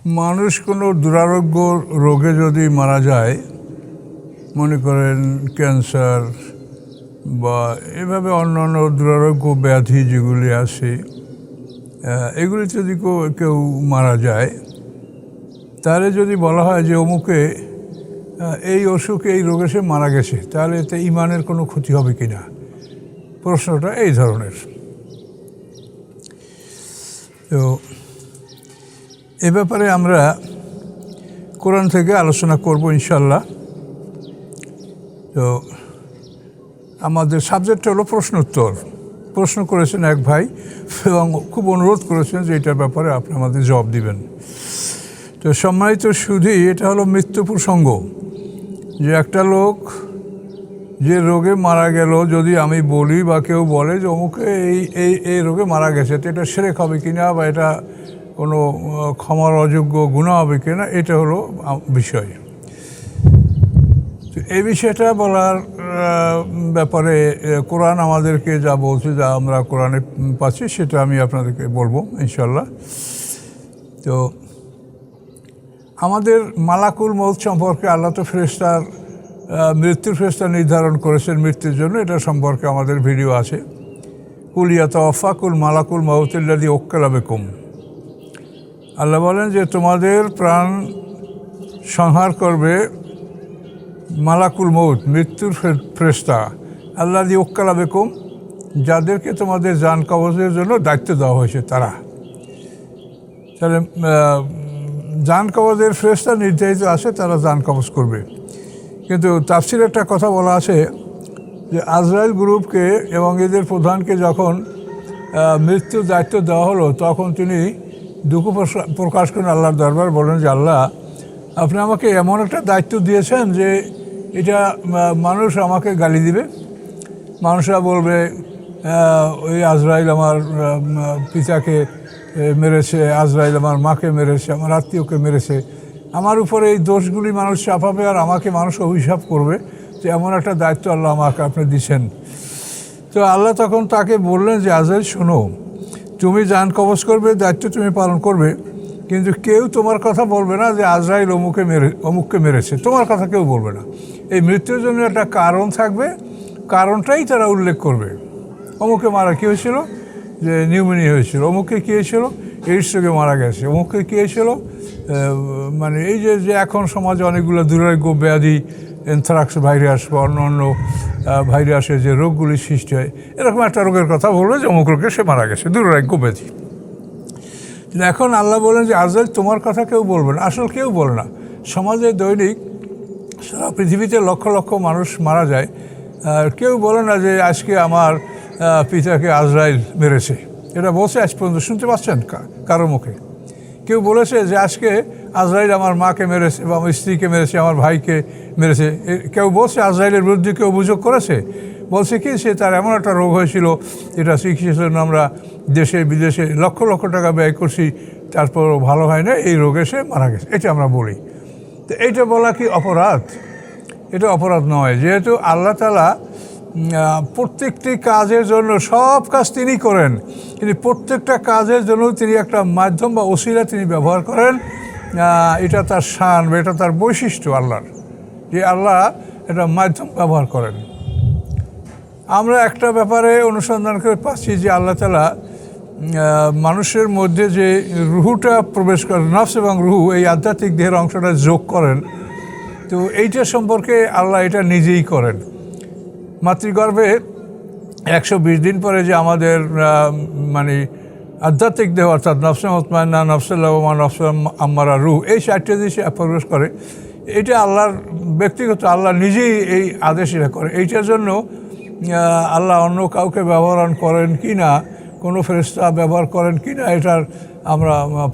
মানুষ কোনো দুরারোগ্য রোগে যদি মারা যায়, মনে করেন ক্যান্সার বা এভাবে অন্যান্য দুরারোগ্য ব্যাধি যেগুলি আছে, এগুলি যদি কেউ মারা যায়, তাহলে যদি বলা হয় যে অমুকে এই অসুখে এই রোগে সে মারা গেছে, তাহলে এতে ইমানের কোনো ক্ষতি হবে কি না? প্রশ্নটা এই ধরনের। তো এ ব্যাপারে আমরা কোরআন থেকে আলোচনা করব ইনশাল্লাহ। তো আমাদের সাবজেক্ট হলো প্রশ্ন উত্তর। প্রশ্ন করেছেন এক ভাই এবং খুব অনুরোধ করেছেন যে এটার ব্যাপারে আপনি আমাদের জবাব দিবেন। তো সম্মানিত সুধী, এটা হলো মৃত্যু প্রসঙ্গ, যে একটা লোক যে রোগে মারা গেল, যদি আমি বলি বা কেউ বলে যে অমুকে এই রোগে মারা গেছে, তো এটা শিরক হবে কিনা বা এটা কোনো ক্ষমার অযোগ্য গুনাহ হবে কিনা, এটা হলো বিষয়। তো এই বিষয়টা বলার ব্যাপারে কোরআন আমাদেরকে যা বলছে, যা আমরা কোরআনে পাচ্ছি, সেটা আমি আপনাদেরকে বলবো ইনশাল্লাহ। তো আমাদের মালাকুল মউত সম্পর্কে আল্লাহ তো ফেরেশতার মৃত্যুর ফেরেশতা নির্ধারণ করেছেন মৃত্যুর জন্য, এটা সম্পর্কে আমাদের ভিডিও আছে। কুল ইয়াতাওয়াফাকুল মালাকুল মউতিল্লাযী ওয়াক্কালা বিকুম। আল্লাহ বলেন যে তোমাদের প্রাণ সংহার করবে মালাকুল মউত, মৃত্যুর ফেরেশতা, আল্লাযী ওয়াক্কালা বিকুম, যাদেরকে তোমাদের জান কবজের জন্য দায়িত্ব দেওয়া হয়েছে তারা। তাহলে জান কবজের ফেরেশতা নির্ধারিত আছে, তারা জান কবজ করবে। কিন্তু তাফসীরে একটা কথা বলা আছে যে আজরাইল গ্রুপকে এবং এদের প্রধানকে যখন মৃত্যুর দায়িত্ব দেওয়া হলো, তখন তিনি দুঃখ প্রকাশ করেন আল্লাহর দরবার, বলেন যে আল্লাহ, আপনি আমাকে এমন একটা দায়িত্ব দিয়েছেন যে এটা মানুষ আমাকে গালি দিবে, মানুষরা বলবে ওই আজরাইল আমার পিতাকে মেরেছে, আজরাইল আমার মাকে মেরেছে, আমার আত্মীয়কে মেরেছে, আমার উপরে এই দোষগুলি মানুষ চাপাবে আর আমাকে মানুষ অভিশাপ করবে, যে এমন একটা দায়িত্ব আল্লাহ আমাকে আপনি দিচ্ছেন। তো আল্লাহ তখন তাকে বললেন যে আজরাইল শোনো, তুমি জান কবজ করবে, দায়িত্ব তুমি পালন করবে, কিন্তু কেউ তোমার কথা বলবে না যে আজরাইল অমুককে মেরেছে, তোমার কথা কেউ বলবে না। এই মৃত্যুর জন্য একটা কারণ থাকবে, কারণটাই তারা উল্লেখ করবে। অমুকে মারা কী হয়েছিল, যে নিউমোনিয়া হয়েছিল, অমুকে কী হয়েছিল, এইডস রোগে মারা গেছে, অমুকে কী হয়েছিল, মানে এই যে এখন সমাজে অনেকগুলো দুরারোগ্য ব্যাধি, অ্যানথ্রাক্স ভাইরাস বা অন্য অন্য ভাইরাসের যে রোগগুলি সৃষ্টি হয়, এরকম একটা রোগের কথা বলবে যে অমুক রোগে সে মারা গেছে, দুরারোগ্য ব্যাধি। এখন আল্লাহ বলেন যে আজরাইল তোমার কথা কেউ বলবে না। আসলে কেউ বলে না। সমাজে দৈনিক সারা পৃথিবীতে লক্ষ লক্ষ মানুষ মারা যায়, কেউ বলে না যে আজকে আমার পিতাকে আজরাইল মেরেছে। এটা বলছে আজ পর্যন্ত শুনতে পাচ্ছেন কারো মুখে? কেউ বলেছে যে আজকে আজরাইল আমার মাকে মেরেছে বা আমার স্ত্রীকে মেরেছে, আমার ভাইকে মেরেছে? কেউ বলছে আজরাইলের বিরুদ্ধে কেউ অভিযোগ করেছে? বলছে কি, সে তার এমন একটা রোগ হয়েছিল, এটা চিকিৎসার জন্য আমরা দেশে বিদেশে লক্ষ লক্ষ টাকা ব্যয় করছি, তারপরও ভালো হয় না, এই রোগে সে মারা গেছে, এটা আমরা বলি। তো এইটা বলা কি অপরাধ? এটা অপরাধ নয়, যেহেতু আল্লাহ তাআলা প্রত্যেকটি কাজের জন্য সব কাজ তিনি করেন, কিন্তু প্রত্যেকটা কাজের জন্য তিনি একটা মাধ্যম বা ওসিলা তিনি ব্যবহার করেন। এটা তার শান বা এটা তার বৈশিষ্ট্য আল্লাহর, যে আল্লাহ এটা মাধ্যম ব্যবহার করেন। আমরা একটা ব্যাপারে অনুসন্ধান করে পাচ্ছি যে আল্লাহ তাআলা মানুষের মধ্যে যে রুহুটা প্রবেশ করেন, নফস এবং রুহু, এই আধ্যাত্মিক দেহের অংশটা যোগ করেন, তো এইটা সম্পর্কে আল্লাহ এটা নিজেই করেন। মাতৃগর্ভে 120 দিন পরে যে আমাদের মানে আধ্যাত্মিক দেহ, অর্থাৎ নফসে মুতমাইন্না, নফসে লাওয়ামা, নফসে আম্মারা, রুহ, এই 4টা জিনিস প্রবেশ করে। এটা আল্লাহর ব্যক্তিগত, আল্লাহ নিজেই এই আদেশ এটা করে। এইটার জন্য আল্লাহ অন্য কাউকে ব্যবহার করেন কি না, কোনো ফেরেশতা ব্যবহার করেন কি না, এটার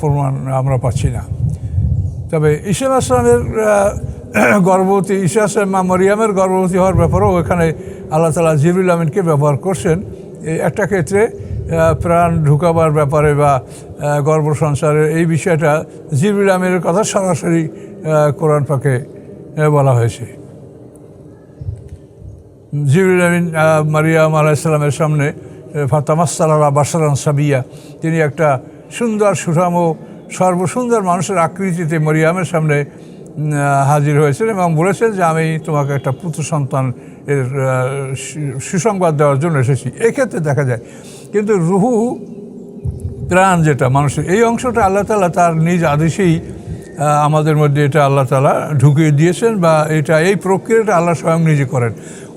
প্রমাণ আমরা পাচ্ছি না। তবে ঈসা আলাইহিস সালামের গর্ভবতী, ঈসা মা মরিয়মের গর্ভবতী হওয়ার ব্যাপারেও এখানে আল্লাহ তাআলা জিবরিল আমিনকে ব্যবহার করছেন। এই একটা ক্ষেত্রে প্রাণ ঢুকাবার ব্যাপারে বা গর্ভ সঞ্চারের এই বিষয়টা জিবরিল আমিনের কথা সরাসরি কোরআন পাকে বলা হয়েছে। জিবরিল আমিন মারিয়াম আলাইহিস সালামের সামনে ফাতামাসসালা বাশারান সাবিয়া, তিনি একটা সুন্দর সুঠাম সর্বসুন্দর মানুষের আকৃতিতে মরিয়ামের সামনে হাজির হয়েছেন এবং বলেছেন যে আমি তোমাকে একটা পুত্র সন্তান এর সুসংবাদ দেওয়ার জন্য এসেছি। এক্ষেত্রে দেখা যায় কিন্তু রুহু প্রাণ যেটা মানুষের, এই অংশটা আল্লাহ তাআলা তার নিজ আদেশেই আমাদের মধ্যে এটা আল্লাহ তাআলা ঢুকিয়ে দিয়েছেন, বা এই প্রক্রিয়াটা আল্লাহ স্বয়ং নিজে করেন।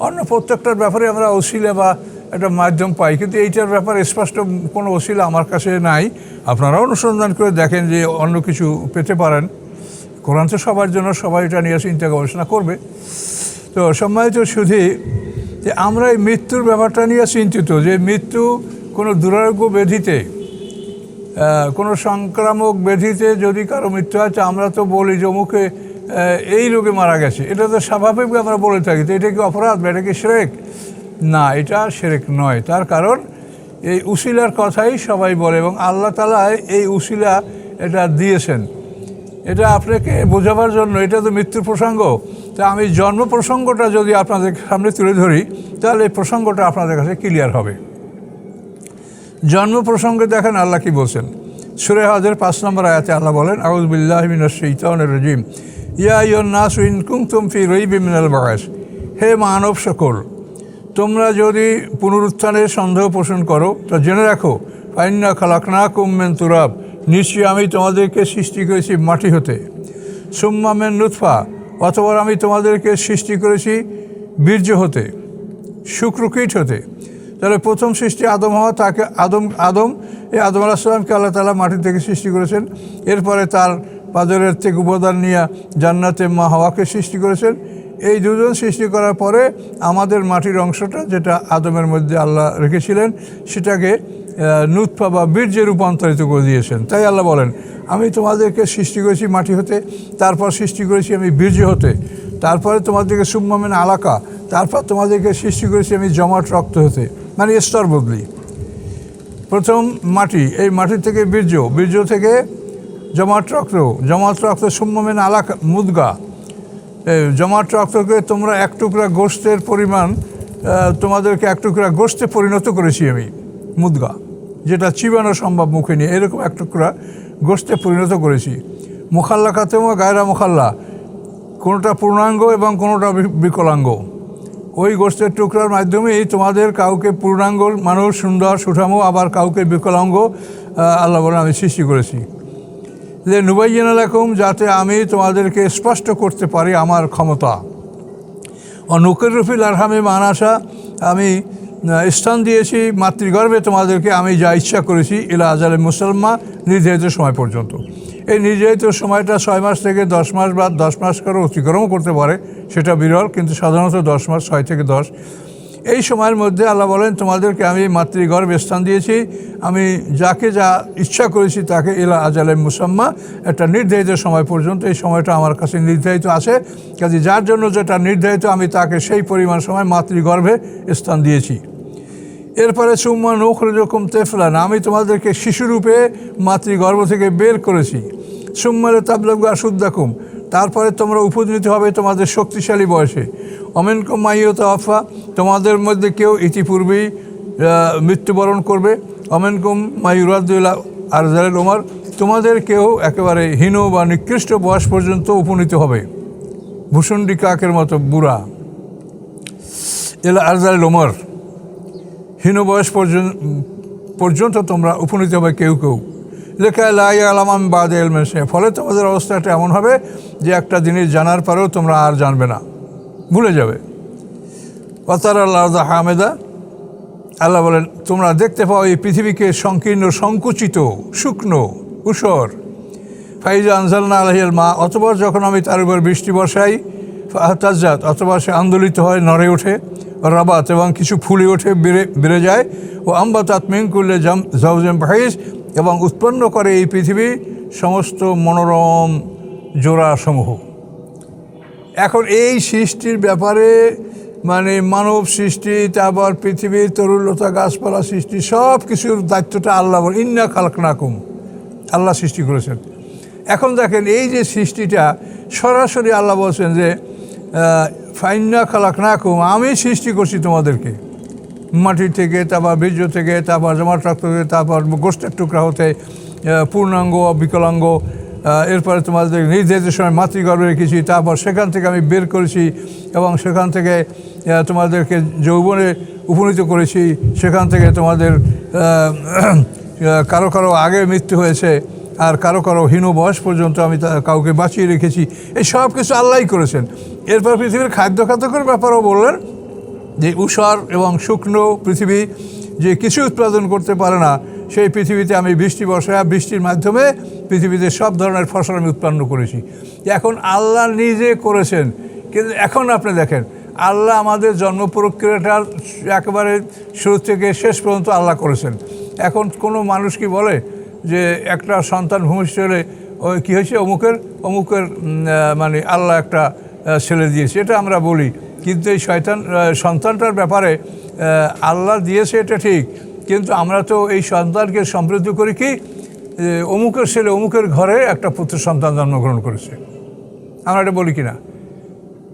অন্য প্রত্যেকটার ব্যাপারে আমরা ওসিলা বা একটা মাধ্যম পাই, কিন্তু এইটার ব্যাপারে স্পষ্ট কোনো ওসিলা আমার কাছে নাই। আপনারাও অনুসন্ধান করে দেখেন যে অন্য কিছু পেতে পারেন। কোরআন তো সবার জন্য, সবাই এটা নিয়ে চিন্তা গবেষণা করবে। তো সম্মানিত শুধু যে আমরা এই মৃত্যুর ব্যাপারটা নিয়ে চিন্তিত, যে মৃত্যু কোনো দুরারোগ্য ব্যাধিতে, কোনো সংক্রামক ব্যাধিতে যদি কারো মৃত্যু হয়, আমরা তো বলি যে অমুকে এই রোগে মারা গেছে, এটা তো স্বাভাবিকভাবে আমরা বলে থাকি। তো এটা কি অপরাধ বা এটা কি শিরক? না, এটা শিরক নয়। তার কারণ এই উসিলার কথাই সবাই বলে এবং আল্লাহ তাআলা এই উসিলা এটা দিয়েছেন। এটা আপনাকে বোঝাবার জন্য, এটা তো মৃত্যুর প্রসঙ্গ। তা আমি জন্ম প্রসঙ্গটা যদি আপনাদের সামনে তুলে ধরি, তাহলে এই প্রসঙ্গটা আপনাদের কাছে ক্লিয়ার হবে। জন্ম প্রসঙ্গে দেখেন আল্লাহ কি বলছেন। সূরা হজের 5 নম্বর আয়াতে আল্লাহ বলেন, আউযু বিল্লাহি মিনাশ শাইতানির রাজিম, ইয়া আইয়ুহান নাসু ইন কুনতুম ফি রাইবিন মিনাল বা'স, হে মানব সকল, তোমরা যদি পুনরুত্থানের সন্দেহ পোষণ করো তা জেনে রাখো, ফাইন্না খালাকনাকুম মিন তুরাব, নিশ্চয়ই আমি তোমাদেরকে সৃষ্টি করেছি মাটি হতে, সুম্মা মিন নুতফা, অথবা আমি তোমাদেরকে সৃষ্টি করেছি বীর্য হতে, শুক্রকীট হতে। তাহলে প্রথম সৃষ্টি আদম হওয়া, তাকে আদম এই আদম আলাইহিস সালামকে আল্লাহ তাআলা মাটি থেকে সৃষ্টি করেছেন। এরপরে তার পাঁজরের থেকে উপাদান নিয়ে জান্নাতে মা হাওয়াকে সৃষ্টি করেছেন। এই দুজন সৃষ্টি করার পরে আমাদের মাটির অংশটা যেটা আদমের মধ্যে আল্লাহ রেখেছিলেন, সেটাকে নুতফা বা বীর্যে রূপান্তরিত করে দিয়েছেন। তাই আল্লাহ বলেন, আমি তোমাদেরকে সৃষ্টি করেছি মাটি হতে, তারপর সৃষ্টি করেছি আমি বীর্য হতে, তারপরে তোমাদেরকে সুম্মা মিন আলাকা, তারপর তোমাদেরকে সৃষ্টি করেছি আমি জমাট রক্ত হতে, মানে স্তর বদলি। প্রথম মাটি, এই মাটি থেকে বীর্য থেকে জমাট রক্ত, সুম্মা মিন আলাকা মুদগা, জমাট রক্তকে তোমরা এক টুকরা গোশতের পরিমাণ, তোমাদেরকে এক টুকরা গোশতে পরিণত করেছি আমি, মুদগা যেটা চিবানো সম্ভব মুখে নিয়ে, এরকম এক টুকরা গোশতে পরিণত করেছি। মুখাল্লাকাতেও গায়রা মুখাল্লা, কোনোটা পূর্ণাঙ্গ এবং কোনোটা বিকলাঙ্গ। ওই গোশতের টুকরার মাধ্যমেই তোমাদের কাউকে পূর্ণাঙ্গ মানুষ সুন্দর সুঠামো, আবার কাউকে বিকলাঙ্গ আল্লাহ বলেন আমি সৃষ্টি করেছি। যে নুবাইয়িনা লাকুম, যাতে আমি তোমাদেরকে স্পষ্ট করতে পারি আমার ক্ষমতা। অনুকিরু ফিল আরহামি মা নাশা, আমি স্থান দিয়েছি মাতৃগর্ভে তোমাদেরকে আমি যা ইচ্ছা করেছি, ইলা আজালে মুসাম্মা, নির্ধারিত সময় পর্যন্ত। এই নির্ধারিত সময়টা 6 মাস থেকে 10 মাস বা 10 মাস করে অতিক্রমও করতে পারে, সেটা বিরল, কিন্তু সাধারণত 10 মাস, 6 থেকে 10। এই সময়ের মধ্যে আল্লাহ বলেন তোমাদেরকে আমি মাতৃগর্ভে স্থান দিয়েছি, আমি যাকে যা ইচ্ছা করেছি তাকে ইলা আজালে মুসাম্মা, একটা নির্ধারিত সময় পর্যন্ত। এই সময়টা আমার কাছে নির্ধারিত আছে, কাজে যার জন্য যেটা নির্ধারিত আমি তাকে সেই পরিমাণ সময় মাতৃগর্ভে স্থান দিয়েছি। এরপরে সুম্মা নুখরিজুকুম তিফলান, আমি তোমাদেরকে শিশুরূপে মাতৃগর্ভ থেকে বের করেছি। সুম্মা লিতাবলুগু আশুদ্দাকুম, তারপরে তোমরা উপনীত হবে তোমাদের শক্তিশালী বয়সে। অমিনকুম মান ইউতাওয়াফা, তোমাদের মধ্যে কেউ ইতিপূর্বেই মৃত্যুবরণ করবে। অমিনকুম মান ইউরাদ্দু ইলা আরযালিল উমর, তোমাদের কেউ একেবারে হীন বা নিকৃষ্ট বয়স পর্যন্ত উপনীত হবে, ভূষণ্ডী কাকের মতো বুড়া। ইলা আরযালিল উমর, হীন বয়স পর্যন্ত তোমরা উপনীত হবে কেউ লেখা লা ইয়ালামু মিন বাদি ইলমিন শাইআ, ফলে তোমাদের অবস্থাটা এমন হবে যে একটা জিনিস জানার পরেও তোমরা আর জানবে না, ভুলে যাবে। ওয়াতারাল আরদা হামিদা, আল্লাহ বলেন তোমরা দেখতে পাও এই পৃথিবীকে সংকীর্ণ, সংকুচিত, শুকনো, ঊষর। ফাইজা আনজালনা আলাইহিল মা, অতঃপর যখন আমি তার উপর বৃষ্টি বর্ষাই, ফাহতাজ্জাত, অথবা সে আন্দোলিত হয়, নড়ে ওঠে, রাবাত, এবং কিছু ফুলে ওঠে, বেড়ে যায়, ও আম্বাতাত মিন কুল্লি জাওজিন বাহিজ, এবং উৎপন্ন করে এই পৃথিবী সমস্ত মনোরম জোড়াসমূহ। এখন এই সৃষ্টির ব্যাপারে, মানে মানব সৃষ্টি, তারপর পৃথিবীর তরুলতা গাছপালা সৃষ্টি, সব কিছুর দায়িত্বটা আল্লাহ বলেন, ইন্না খালাকনাকুম, আল্লাহ সৃষ্টি করেছেন। এখন দেখেন এই যে সৃষ্টিটা সরাসরি আল্লাহ বলছেন যে ফাইন্না খালাকনাকুম, আমি সৃষ্টি করছি তোমাদেরকে মাটি থেকে, তারপর বীর্য থেকে, তারপর জমাট রক্ত থেকে, তারপর গোশতের টুকরা হতে, পূর্ণাঙ্গ বিকলাঙ্গ, এরপরে তোমাদের নির্ধারিত সময় মাতৃগর্ভে রেখেছি, তারপর সেখান থেকে আমি বের করেছি এবং সেখান থেকে তোমাদেরকে যৌবনে উপনীত করেছি, সেখান থেকে তোমাদের কারো কারো আগে মৃত্যু হয়েছে আর কারো কারো হীন বয়স পর্যন্ত আমি কাউকে বাঁচিয়ে রেখেছি। এই সব কিছু আল্লাহই করেছেন। এরপর পৃথিবীর খাদ্যের ব্যাপারেও বললেন যে ঊষর এবং শুকনো পৃথিবী যে কিছু উৎপাদন করতে পারে না, সেই পৃথিবীতে আমি বৃষ্টি বর্ষা, বৃষ্টির মাধ্যমে পৃথিবীতে সব ধরনের ফসল আমি উৎপন্ন করেছি। এখন আল্লাহ নিজে করেছেন, কিন্তু এখন আপনি দেখেন আল্লাহ আমাদের জন্ম প্রক্রিয়াটা একেবারে শুরু থেকে শেষ পর্যন্ত আল্লাহ করেছেন। এখন কোনো মানুষ কি বলে যে একটা সন্তান ভূমিষ্ঠ হলে ওই কী হয়েছে অমুকের মানে আল্লাহ একটা ছেলে দিয়েছে, এটা আমরা বলি। কিন্তু এই সন্তানটার ব্যাপারে আল্লাহ দিয়েছে এটা ঠিক, কিন্তু আমরা তো এই সন্তানকে সমৃদ্ধ করি কি অমুকের ছেলে অমুকের ঘরে একটা পুত্র সন্তান জন্মগ্রহণ করেছে, আমরা এটা বলি কি না?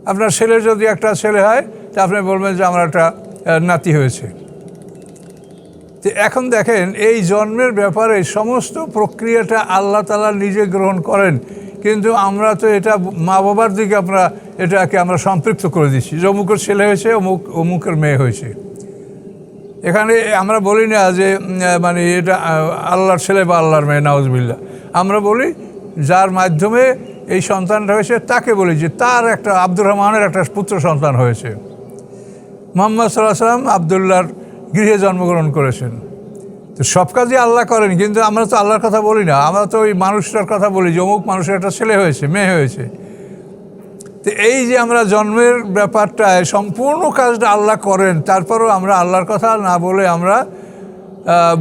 আপনার ছেলের যদি একটা ছেলে হয় তা আপনি বলবেন যে আমার একটা নাতি হয়েছে। তো এখন দেখেন এই জন্মের ব্যাপারে সমস্ত প্রক্রিয়াটা আল্লাহ তাআলা নিজে গ্রহণ করেন, কিন্তু আমরা তো এটা মা বাবার দিকে এটাকে আমরা সম্পৃক্ত করে দিচ্ছি যে অমুকের ছেলে হয়েছে অমুকের মেয়ে হয়েছে। এখানে আমরা বলি না যে মানে এটা আল্লাহর ছেলে বা আল্লাহর মেয়ে, নাউজুবিল্লাহ। আমরা বলি যার মাধ্যমে এই সন্তানটা হয়েছে তাকে বলি যে তার একটা আব্দুর রহমানের একটা পুত্র সন্তান হয়েছে। মুহাম্মদ সাল্লাল্লাহু আলাইহি ওয়াসাল্লাম আবদুল্লাহর গৃহে জন্মগ্রহণ করেছেন। তো সব কাজই আল্লাহ করেন, কিন্তু আমরা তো আল্লাহর কথা বলি না, আমরা তো ওই মানুষটার কথা বলি যে অমুক মানুষের একটা ছেলে হয়েছে মেয়ে হয়েছে। তো এই যে আমরা জন্মের ব্যাপারটায় সম্পূর্ণ কাজটা আল্লাহ করেন, তারপরও আমরা আল্লাহর কথা না বলে আমরা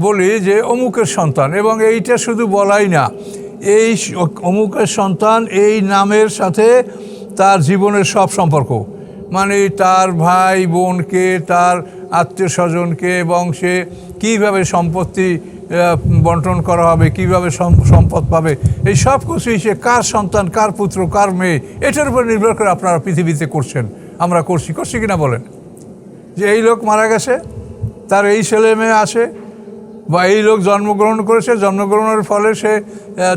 বলি যে অমুকের সন্তান। এবং এইটা শুধু বলাই না, এই অমুকের সন্তান এই নামের সাথে তার জীবনের সব সম্পর্ক, মানে তার ভাই বোনকে, তার আত্মীয় স্বজনকে এবং সে কীভাবে সম্পত্তি বন্টন করা হবে, কীভাবে সম্পদ পাবে, এই সব কিছুই সে কার সন্তান, কার পুত্র, কার মেয়ে, এটার উপর নির্ভর করে আপনারা পৃথিবীতে করছেন, আমরা করছি কিনা বলেন? যে এই লোক মারা গেছে, তার এই ছেলে মেয়ে আছে, বা এই লোক জন্মগ্রহণ করেছে, জন্মগ্রহণের ফলে সে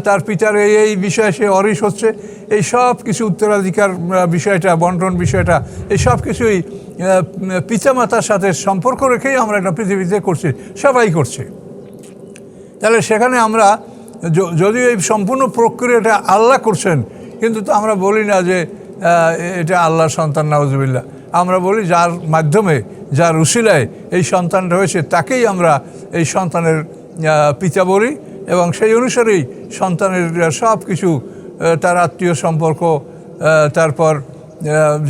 তার পিতার এই বিষয়ে সে অরিস হচ্ছে, এই সব কিছু উত্তরাধিকার বিষয়টা, বন্টন বিষয়টা, এই সব কিছুই পিতামাতার সাথে সম্পর্ক রেখেই আমরা একটা পৃথিবীতে করছি, সবাই করছে। তাহলে সেখানে আমরা যদিও এই সম্পূর্ণ প্রক্রিয়াটা আল্লাহ করছেন, কিন্তু তো আমরা বলি না যে এটা আল্লাহর সন্তান, নাউজুবিল্লাহ। আমরা বলি যার মাধ্যমে, যার উসিলায় এই সন্তানটা হয়েছে তাকেই আমরা এই সন্তানের পিতা বলি, এবং সেই অনুসারেই সন্তানের সব কিছু, তার আত্মীয় সম্পর্ক, তারপর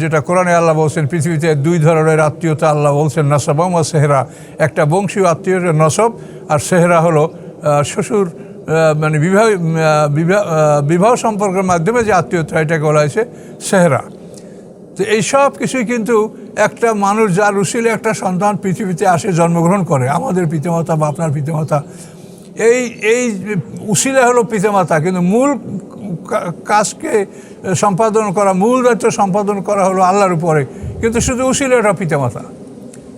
যেটা কোরআনে আল্লাহ বলছেন পৃথিবীতে দুই ধরনের আত্মীয়তা আল্লাহ বলছেন, নসব ও সেহরা। একটা বংশীয় আত্মীয়তা নসব, আর সেহরা হলো শ্বশুর মানে বিবাহ সম্পর্কের মাধ্যমে যে আত্মীয়তা, এটাকে বলা হয়েছে সেহরা। তো এই সব কিছুই কিন্তু একটা মানুষ যার উসিলে একটা সন্তান পৃথিবীতে আসে, জন্মগ্রহণ করে, আমাদের পিতামাতা বা আপনার পিতামাতা, এই উসিলা হলো পিতামাতা, কিন্তু মূল কাজকে সম্পাদন করা, মূল দায়িত্ব সম্পাদন করা হলো আল্লাহর উপরে, কিন্তু শুধু উসিলাটা পিতামাতা।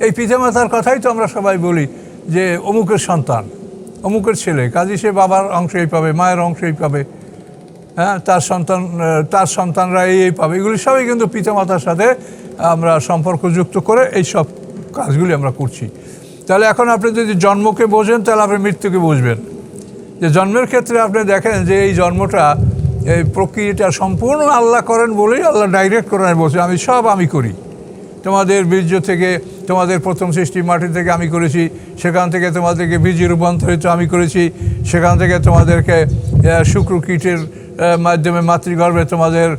এই পিতামাতার কথাই তো আমরা সবাই বলি যে অমুকের সন্তান, অমুকের ছেলে, কাজী সে বাবার অংশই পাবে, মায়ের অংশই পাবে, হ্যাঁ, তার সন্তানরা এই পাবে। এগুলি সবই কিন্তু পিতামাতার সাথে আমরা সম্পর্কযুক্ত করে এই সব কাজগুলি আমরা করছি। তাহলে এখন আপনি যদি জন্মকে বোঝেন, তাহলে আপনি মৃত্যুকে বুঝবেন। যে জন্মের ক্ষেত্রে আপনি দেখেন যে এই জন্মটা, এই প্রক্রিয়াটা সম্পূর্ণ আল্লাহ করেন বলেই আল্লাহ ডাইরেক্ট করেন, বলছে আমি করি। তোমাদের বীর্য থেকে, তোমাদের প্রথম সৃষ্টি মাটি থেকে আমি করেছি, সেখান থেকে তোমাদেরকে বীজে রূপান্তরিত আমি করেছি, সেখান থেকে তোমাদেরকে শুক্রকীটের মাধ্যমে মাতৃগর্ভে তোমাদের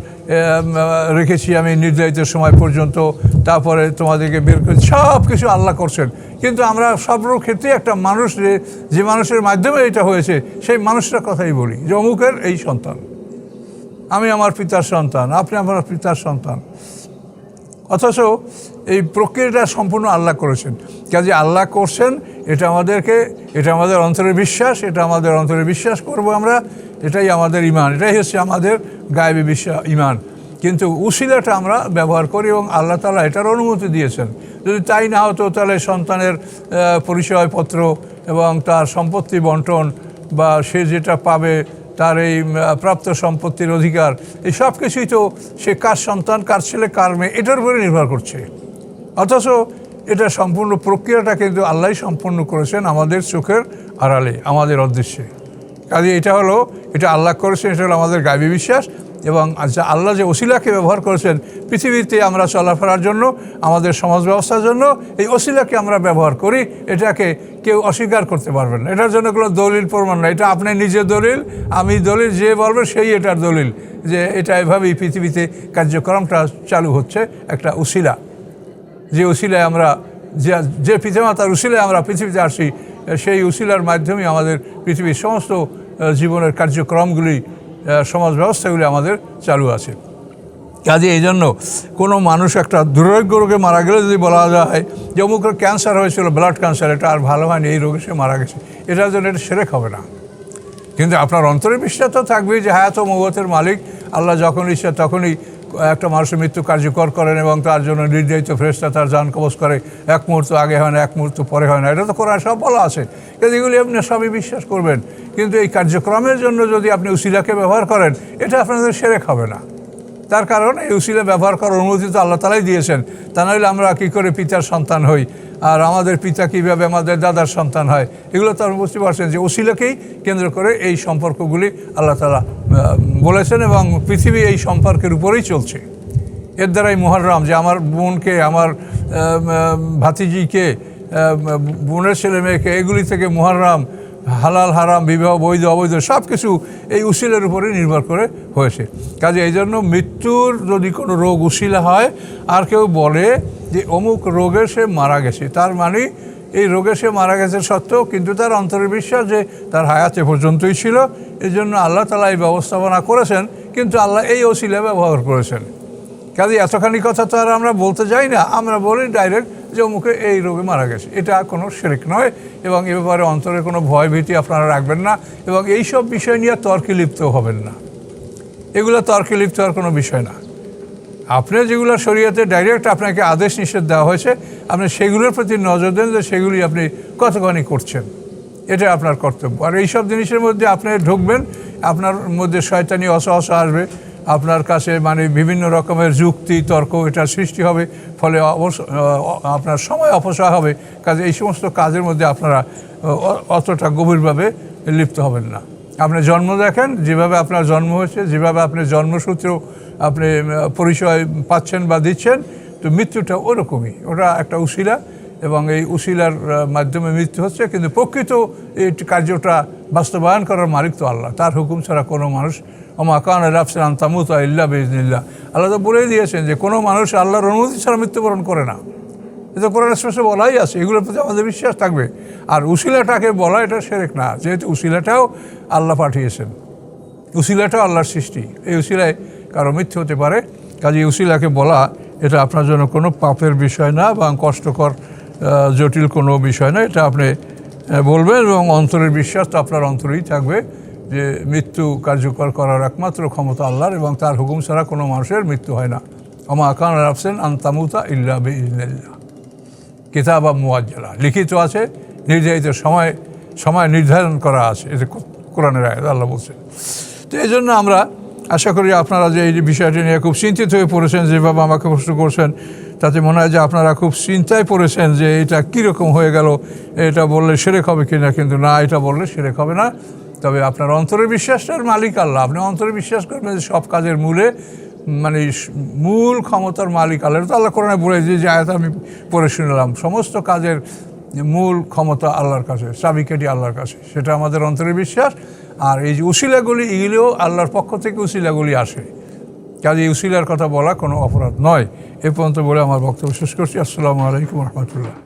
রেখেছি আমি নির্ধারিত সময় পর্যন্ত, তারপরে তোমাদেরকে বের করে, সব কিছু আল্লাহ করছেন। কিন্তু আমরা সব ক্ষেত্রে একটা মানুষ, যে মানুষের মাধ্যমে এটা হয়েছে, সেই মানুষটার কথাই বলি যে অমুকের এই সন্তান, আমি আমার পিতার সন্তান, আপনি আমার পিতার সন্তান। অথচ এই প্রক্রিয়াটা সম্পূর্ণ আল্লাহ করেছেন। কাজে আল্লাহ করছেন, এটা আমাদের অন্তরের বিশ্বাস, এটা আমাদের অন্তরে বিশ্বাস করব আমরা, এটাই আমাদের ইমান, এটাই হচ্ছে আমাদের গায়েবী ইমান। কিন্তু উসিলাটা আমরা ব্যবহার করি এবং আল্লাহ তাআলা এটার অনুমতি দিয়েছেন। যদি তাই না হতো তাহলে সন্তানের পরিচয়পত্র এবং তার সম্পত্তি বন্টন বা সে যেটা পাবে তার এই প্রাপ্ত সম্পত্তির অধিকার, এই সব কিছুই তো সে কার সন্তান, কার ছেলে, কার মেয়ে, এটার উপরে নির্ভর করছে। অথচ এটা সম্পূর্ণ প্রক্রিয়াটা কিন্তু আল্লাহই সম্পূর্ণ করেছেন আমাদের চোখের আড়ালে, আমাদের উদ্দেশ্যে। কাজে এটা আল্লাহ করেছেন, এটা হলো আমাদের গায়বী বিশ্বাস। এবং আল্লাহ যে ওসিলাকে ব্যবহার করেছেন পৃথিবীতে আমরা চলাফেরার জন্য, আমাদের সমাজ ব্যবস্থার জন্য, এই ওসিলাকে আমরা ব্যবহার করি, এটাকে কেউ অস্বীকার করতে পারবেন না। এটার জন্য কোনো দলিল প্রমাণ না, এটা আপনি নিজে দলিল, আমি দলিল, যে বলবে সেই এটার দলিল যে এটা এভাবেই পৃথিবীতে কার্যক্রমটা চালু হচ্ছে। একটা উসিলা, যে উসিলায় আমরা যে পিতামাতার উসিলায় আমরা পৃথিবীতে আসি, সেই উসিলার মাধ্যমে আমাদের পৃথিবীর সমস্ত জীবনের কার্যক্রমগুলি, সমাজ ব্যবস্থাগুলি আমাদের চালু আছে। কাজে এই জন্য কোনো মানুষ একটা দুরারোগ্য রোগে মারা গেলে যদি বলা যায় যে অমুকের ক্যান্সার হয়েছিল, ব্লাড ক্যান্সার, এটা আর ভালো হয়নি, এই রোগে সে মারা গেছে, এটার জন্য এটা শিরক হবে না। কিন্তু আপনার অন্তরে বিশ্বাস তো থাকবেই যে হায়াত ও মওতের মালিক আল্লাহ, যখন ইচ্ছা তখনই একটা মানুষের মৃত্যু কার্যকর করেন এবং তার জন্য নির্ধারিত ফেরেশতা তার জান কবজ করে। এক মুহূর্ত আগে হয় না, এক মুহূর্ত পরে হয় না, এটা তো কোরআনে সব বলা আছে। কিন্তু এগুলি আপনি সবই বিশ্বাস করবেন, কিন্তু এই কার্যক্রমের জন্য যদি আপনি উসিলাকে ব্যবহার করেন, এটা আপনাদের শিরক হবে না। তার কারণ এই উসিলা ব্যবহার করার অনুমতি তো আল্লাহ তাআলাই দিয়েছেন। তা নইলে আমরা কী করে পিতার সন্তান হই, আর আমাদের পিতা কীভাবে আমাদের দাদার সন্তান হয়, এগুলো তো আপনি বুঝতে পারছেন যে উসিলাকেই কেন্দ্র করে এই সম্পর্কগুলি আল্লাহ তাআলা বলেছেন, এবং পৃথিবী এই সম্পর্কের উপরেই চলছে। এর দ্বারাই মুহররম, যে আমার বোনকে, আমার ভাতিজিকে, বোনের ছেলে মেয়েকে, এগুলি থেকে মুহররম, হালাল হারাম, বিবাহ, বৈধ অবৈধ, সব কিছু এই উসিলার উপরে নির্ভর করে হয়েছে। কাজে এই জন্য মৃত্যুর যদি কোনো রোগ উসিলা হয়, আর কেউ বলে যে অমুক রোগে সে মারা গেছে, তার মানে এই রোগে সে মারা গেছে সত্ত্বেও কিন্তু তার অন্তরের বিশ্বাস যে তার হায়াত এ পর্যন্তই ছিল, এই জন্য আল্লাহ তাআলা এই ব্যবস্থাপনা করেছেন, কিন্তু আল্লাহ এই ওসিলা ব্যবহার করেছেন। কাজে এতখানি কথা তো আর আমরা বলতে যাই না, আমরা বলি ডাইরেক্ট যে অমুকে এই রোগে মারা গেছে। এটা কোনো শিরক নয়, এবং এ ব্যাপারে অন্তরে কোনো ভয় ভীতি আপনারা রাখবেন না, এবং এইসব বিষয় নিয়ে তর্কে লিপ্ত হবেন না। এগুলো তর্কে লিপ্ত হওয়ার কোনো বিষয় না। আপনি যেগুলো শরীয়তে ডাইরেক্ট আপনাকে আদেশ নিষেধ দেওয়া হয়েছে, আপনি সেগুলোর প্রতি নজর দেন যে সেগুলি আপনি কতখানি করছেন, এটা আপনার কর্তব্য। আর এইসব জিনিসের মধ্যে আপনি ঢুকবেন, আপনার মধ্যে শয়তানি অসহসা আসবে, আপনার কাছে মানে বিভিন্ন রকমের যুক্তি তর্ক এটার সৃষ্টি হবে, ফলে আপনার সময় অপচয় হবে। কাজে এই সমস্ত কাজের মধ্যে আপনারা অতটা গভীরভাবে লিপ্ত হবেন না। আপনি জন্ম দেখেন, যেভাবে আপনার জন্ম হয়েছে, যেভাবে আপনি জন্মসূত্র আপনি পরিচয় পাচ্ছেন বা দিচ্ছেন, তো মৃত্যুটা ওরকমই, ওটা একটা উসিলা, এবং এই উসিলার মাধ্যমে মৃত্যু হচ্ছে। কিন্তু প্রকৃত এই কার্যটা বাস্তবায়ন করার মালিক তো আল্লাহ, তার হুকুম ছাড়া কোনো মানুষ, ওমা কানা নাফসুন আন তামুতা ইল্লা বিইজনিল্লাহ, আল্লাহ তো বলেই দিয়েছেন যে কোনো মানুষ আল্লাহর অনুমতি ছাড়া মৃত্যুবরণ করে না। এটা কোরআনে স্পষ্ট বলাই আছে, এগুলোর প্রতি আমাদের বিশ্বাস থাকবে। আর উসিলাটাকে বলা এটা শিরক না, যেহেতু উসিলাটাও আল্লাহ পাঠিয়েছেন, উসিলাটাও আল্লাহর সৃষ্টি, এই উসিলায় কারো মৃত্যু হতে পারে। কাজে উসিলাকে বলা এটা আপনার জন্য কোনো পাপের বিষয় না বা কষ্টকর জটিল কোনো বিষয় না, এটা আপনি বলবেন, এবং অন্তরের বিশ্বাস তো আপনার অন্তরেই থাকবে যে মৃত্যু কার্যকর করার একমাত্র ক্ষমতা আল্লাহর, এবং তার হুকুম ছাড়া কোনো মানুষের মৃত্যু হয় না। ওমা কানা নাফসুন আন তামুতা ইল্লা বিইজনিল্লাহ, কিতাবা মুআজ্জালা, লিখিত আছে, নির্ধারিত সময় নির্ধারণ করা আছে, এটা কোরআনের আয়াত, আল্লাহ বলছেন। তো এই জন্য আমরা আশা করি আপনারা যে এই বিষয়টি নিয়ে খুব চিন্তিত হয়ে পড়েছেন, যেভাবে আমাকে প্রশ্ন করছেন, তাতে মনে হয় যে আপনারা খুব চিন্তায় পড়েছেন যে এটা কীরকম হয়ে গেল, এটা বললে শিরক হবে কি না। কিন্তু না, এটা বললে শিরক হবে না। তবে আপনার অন্তরের বিশ্বাসটার মালিক আল্লাহ, আপনি অন্তরে বিশ্বাস করবেন যে সব কাজের মূলে মানে মূল ক্ষমতার মালিক আল্লাহ। তো আল্লাহ কোরআনে বলে যে আয়াত আমি পড়ে শুনলাম, সমস্ত কাজের মূল ক্ষমতা আল্লাহর কাছে, চাবিকাঠি আল্লাহর কাছে, সেটা আমাদের অন্তরের বিশ্বাস। আর এই যে উসিলাগুলি, এগুলিও আল্লাহর পক্ষ থেকে উসিলাগুলি আসে, কাজে এই উসিলার কথা বলা কোনো অপরাধ নয়। এ পর্যন্ত বলে আমার বক্তব্য শেষ করছি। আসসালামু আলাইকুম রহমতুল্লাহ।